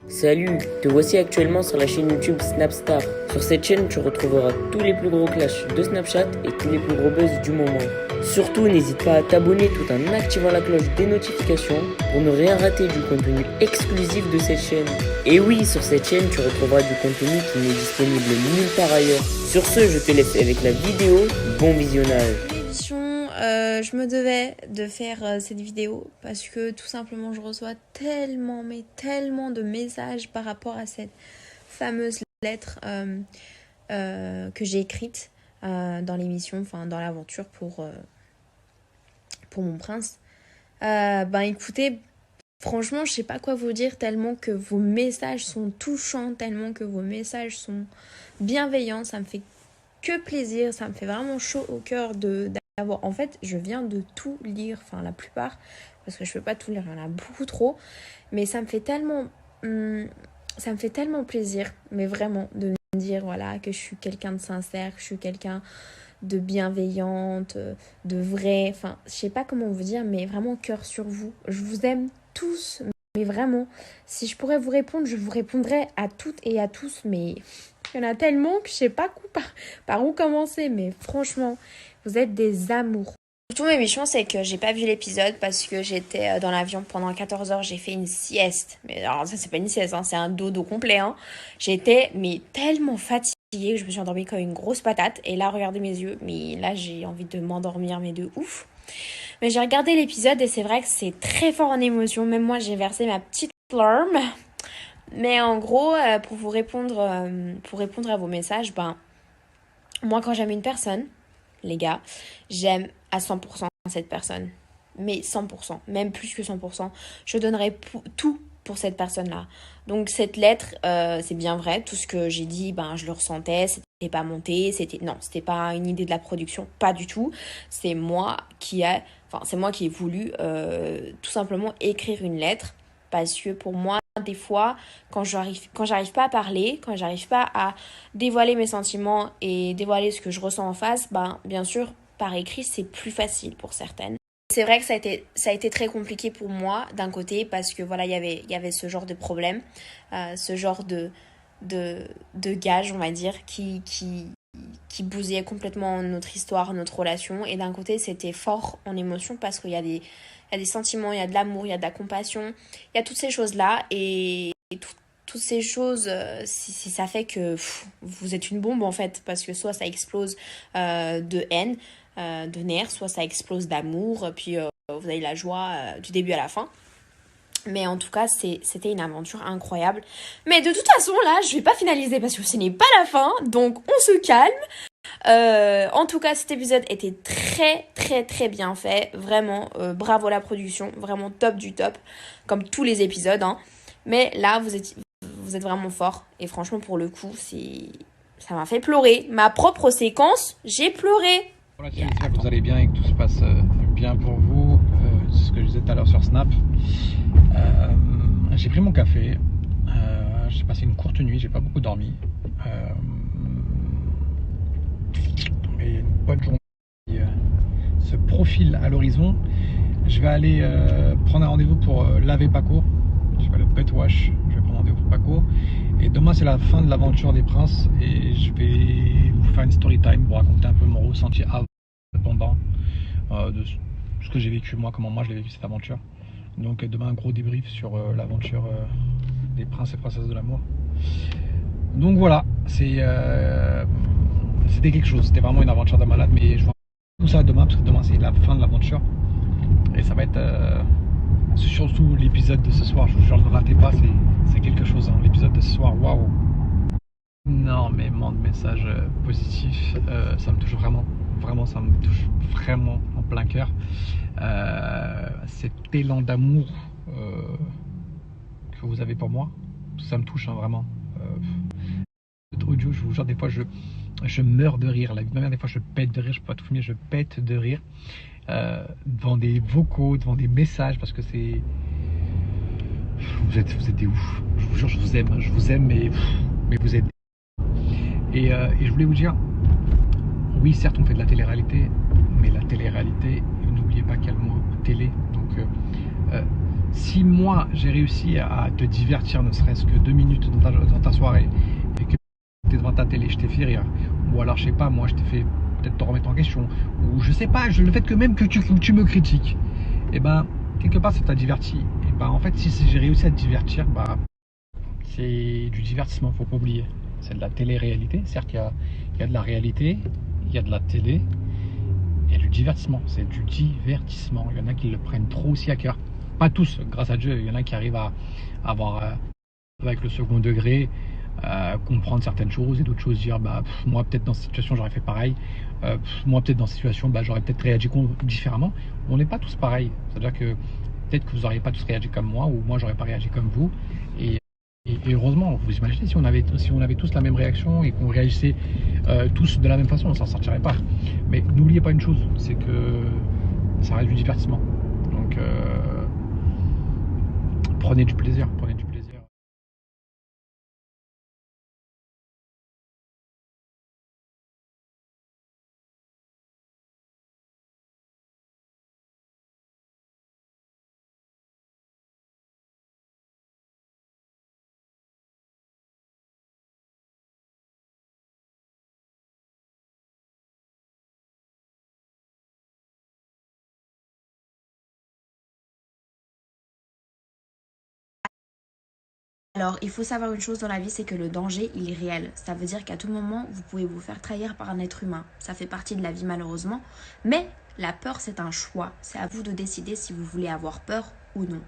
Salut, te voici actuellement sur la chaîne YouTube Snapstar. Sur cette chaîne, tu retrouveras tous les plus gros clashs de Snapchat et tous les plus gros buzz du moment. Surtout, n'hésite pas à t'abonner tout en activant la cloche des notifications pour ne rien rater du contenu exclusif de cette chaîne. Et oui, sur cette chaîne, tu retrouveras du contenu qui n'est disponible nulle part ailleurs. Sur ce, je te laisse avec la vidéo. Bon visionnage. Je me devais de faire cette vidéo parce que tout simplement je reçois tellement de messages par rapport à cette fameuse lettre que j'ai écrite dans l'émission, enfin dans l'aventure pour mon prince. Écoutez, franchement je sais pas quoi vous dire tellement que vos messages sont touchants, tellement que vos messages sont bienveillants, ça me fait que plaisir, ça me fait vraiment chaud au cœur d'avoir. En fait, je viens de tout lire, enfin la plupart, parce que je peux pas tout lire, il y en a beaucoup trop, mais ça me fait tellement plaisir, mais vraiment, de me dire voilà que je suis quelqu'un de sincère, que je suis quelqu'un de bienveillante, de vrai, enfin je sais pas comment vous dire, mais vraiment cœur sur vous. Je vous aime tous, mais vraiment, si je pourrais vous répondre, je vous répondrais à toutes et à tous, mais il y en a tellement que je sais pas par où commencer, mais franchement, vous êtes des amours. Tout mes méchants, c'est que j'ai pas vu l'épisode parce que j'étais dans l'avion pendant 14 heures, j'ai fait une sieste. Mais alors ça, c'est pas une sieste, hein, c'est un dodo complet. Hein. J'étais tellement fatiguée que je me suis endormie comme une grosse patate. Et là, regardez mes yeux, mais là, j'ai envie de m'endormir, mais de ouf. Mais j'ai regardé l'épisode et c'est vrai que c'est très fort en émotion. Même moi, j'ai versé ma petite larme. Mais en gros, pour répondre à vos messages, moi quand j'aime une personne, les gars, j'aime à 100% cette personne. Mais 100%, même plus que 100%. Je donnerais tout pour cette personne-là. Donc cette lettre, c'est bien vrai. Tout ce que j'ai dit, je le ressentais. C'était pas monté. C'était pas une idée de la production. Pas du tout. C'est moi qui ai voulu tout simplement écrire une lettre. Parce que pour moi, des fois, quand j'arrive pas à parler, quand j'arrive pas à dévoiler mes sentiments et dévoiler ce que je ressens en face, bien sûr, par écrit, c'est plus facile pour certaines. C'est vrai que ça a été très compliqué pour moi, d'un côté, parce que voilà, il y avait ce genre de problème, ce genre de gage, on va dire, qui bousillait complètement notre histoire, notre relation. Et d'un côté, c'était fort en émotion parce qu'il y a des sentiments, il y a de l'amour, il y a de la compassion, il y a toutes ces choses-là. Et toutes ces choses, ça fait que vous êtes une bombe en fait, parce que soit ça explose de haine, de nerfs, soit ça explose d'amour, puis vous avez la joie du début à la fin. Mais en tout cas, c'était une aventure incroyable. Mais de toute façon, là, je vais pas finaliser parce que ce n'est pas la fin. Donc, on se calme. En tout cas, cet épisode était très bien fait. Vraiment, bravo à la production. Vraiment top du top. Comme tous les épisodes. Hein. Mais là, vous êtes vraiment fort. Et franchement, pour le coup, ça m'a fait pleurer. Ma propre séquence, j'ai pleuré. Voilà, j'espère que vous allez bien et que tout se passe bien pour vous. C'est ce que je disais tout à l'heure sur Snap. J'ai pris mon café. J'ai passé une courte nuit, j'ai pas beaucoup dormi. Mais une bonne journée qui se profile à l'horizon. Je vais aller prendre un rendez-vous pour laver Paco. Je vais le pet wash. Je vais prendre rendez-vous pour Paco. Et demain, c'est la fin de l'aventure des princes. Et je vais vous faire une story time pour raconter un peu mon ressenti avant et pendant de ce que j'ai vécu moi, comment moi je l'ai vécu cette aventure. Donc demain un gros débrief sur l'aventure des princes et princesses de l'amour. Donc voilà, c'était quelque chose, c'était vraiment une aventure de malade, mais je vois tout ça demain, parce que demain c'est la fin de l'aventure. Et ça va être surtout l'épisode de ce soir, je vous jure, ne le ratez pas, c'est quelque chose, hein, l'épisode de ce soir, waouh. Énormément de messages positifs, ça me touche vraiment, ça me touche vraiment en plein cœur. Cet élan d'amour que vous avez pour moi, ça me touche, hein, vraiment. Audio, je vous jure, des fois je meurs de rire. La vie de ma mère, des fois je pète de rire, je peux pas tout filmer, je pète de rire devant des vocaux, devant des messages, parce que c'est... Vous êtes des ouf. Je vous jure, je vous aime, mais vous êtes... Et je voulais vous dire, oui, certes, on fait de la télé-réalité, mais la télé-réalité, n'oubliez pas qu'il y a le mot télé. Donc, Si moi j'ai réussi à te divertir ne serait-ce que 2 minutes dans ta soirée et que tu es devant ta télé, je t'ai fait rire, ou alors je sais pas, moi je t'ai fait peut-être te remettre en question, ou je sais pas, le fait que même que tu me critiques, et ben quelque part ça t'a diverti. Et ben en fait si j'ai réussi à te divertir, bah c'est du divertissement, faut pas oublier. C'est de la télé-réalité, certes il y a de la réalité, il y a de la télé, il y a du divertissement, c'est du divertissement. Il y en a qui le prennent trop aussi à cœur. Pas tous, grâce à Dieu, il y en a qui arrivent à avoir, avec le second degré, comprendre certaines choses et d'autres choses, dire bah moi peut-être dans cette situation j'aurais fait pareil, moi peut-être dans cette situation bah, j'aurais peut-être réagi différemment. On n'est pas tous pareils, c'est-à-dire que peut-être que vous n'auriez pas tous réagi comme moi ou moi j'aurais pas réagi comme vous. Et heureusement, vous imaginez si on avait tous la même réaction et qu'on réagissait tous de la même façon, on s'en sortirait pas. Mais n'oubliez pas une chose, c'est que ça reste du divertissement. Donc prenez du plaisir, prenez du plaisir. Alors, il faut savoir une chose dans la vie, c'est que le danger, il est réel. Ça veut dire qu'à tout moment, vous pouvez vous faire trahir par un être humain. Ça fait partie de la vie malheureusement. Mais la peur, c'est un choix. C'est à vous de décider si vous voulez avoir peur ou non.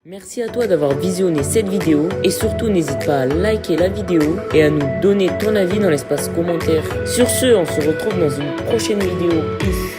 Merci à toi d'avoir visionné cette vidéo et surtout n'hésite pas à liker la vidéo et à nous donner ton avis dans l'espace commentaire. Sur ce, on se retrouve dans une prochaine vidéo. Peace.